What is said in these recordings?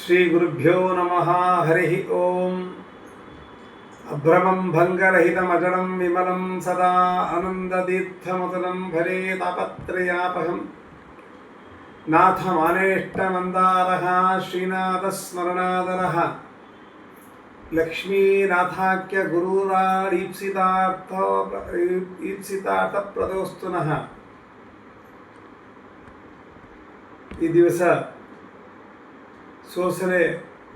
ಶ್ರೀ ಗುರುಭ್ಯೋ ನಮಃ. ಹರಿ ಓಂ. ಅಭ್ರಮಂ ಭಂಗರಹಿತಮಜಡಂ ವಿಮಲಂ ಸದಾ ಆನಂದತೀರ್ಥಮತುಲಂ ಭರೇ ತಾಪತ್ರಯಾಪಹಂ ನಾಥಮಾನೇಷ್ಟಮಂದಾರಃ ಶ್ರೀನಾಥಸ್ಮರಣಾದರಃ ಲಕ್ಷ್ಮೀನಾಥಾಖ್ಯ ಗುರುರಾರೀಪ್ಸಿತಾರ್ಥಪ್ರದೋಸ್ತು ನಃ. ಈ ದಿವಸ ಸೋಸಲೆ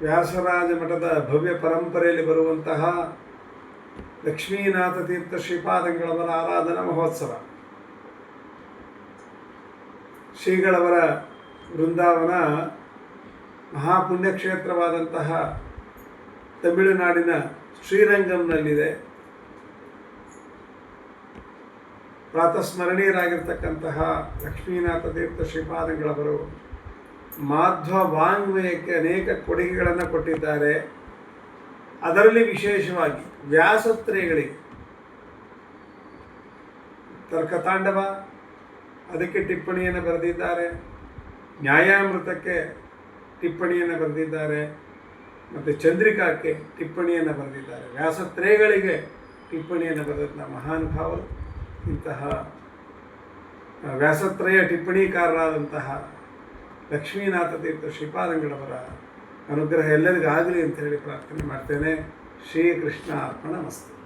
ವ್ಯಾಸರಾಜ ಮಠದ ಭವ್ಯ ಪರಂಪರೆಯಲ್ಲಿ ಬರುವಂತಹ ಲಕ್ಷ್ಮೀನಾಥ ತೀರ್ಥ ಶ್ರೀಪಾದಂಗಳವರ ಆರಾಧನಾ ಮಹೋತ್ಸವ. ಶ್ರೀಗಳವರ ವೃಂದಾವನ ಮಹಾಪುಣ್ಯಕ್ಷೇತ್ರವಾದಂತಹ ತಮಿಳುನಾಡಿನ ಶ್ರೀರಂಗಂನಲ್ಲಿದೆ. ಪ್ರಾತಸ್ಮರಣೀಯರಾಗಿರ್ತಕ್ಕಂತಹ ಲಕ್ಷ್ಮೀನಾಥ ತೀರ್ಥ ಶ್ರೀಪಾದಂಗಳವರು ಮಾಧ್ವ ವಾಂಗ್ಮಯಕ್ಕೆ ಅನೇಕ ಕೊಡುಗೆಗಳನ್ನು ಕೊಟ್ಟಿದ್ದಾರೆ. ಅದರಲ್ಲಿ ವಿಶೇಷವಾಗಿ ವ್ಯಾಸತ್ರಯಗಳಿಗೆ ತರ್ಕತಾಂಡವ ಅದಕ್ಕೆ ಟಿಪ್ಪಣಿಯನ್ನು ಬರೆದಿದ್ದಾರೆ, ನ್ಯಾಯಾಮೃತಕ್ಕೆ ಟಿಪ್ಪಣಿಯನ್ನು ಬರೆದಿದ್ದಾರೆ, ಮತ್ತು ಚಂದ್ರಿಕಾಕ್ಕೆ ಟಿಪ್ಪಣಿಯನ್ನು ಬರೆದಿದ್ದಾರೆ. ವ್ಯಾಸತ್ರಯಗಳಿಗೆ ಟಿಪ್ಪಣಿಯನ್ನು ಬರೆದಂಥ ಮಹಾನುಭಾವರು ಇಂತಹ ವ್ಯಾಸತ್ರಯ ಟಿಪ್ಪಣಿಕಾರರಾದಂತಹ ಲಕ್ಷ್ಮೀನಾಥ ತೀರ್ಥ ಶ್ರೀಪಾದಂಗಳವರ ಅನುಗ್ರಹ ಎಲ್ಲರಿಗಾಗಲಿ ಅಂತ ಹೇಳಿ ಪ್ರಾರ್ಥನೆ ಮಾಡ್ತೇನೆ. ಶ್ರೀಕೃಷ್ಣ ಅರ್ಪಣ ಮಸ್ತು.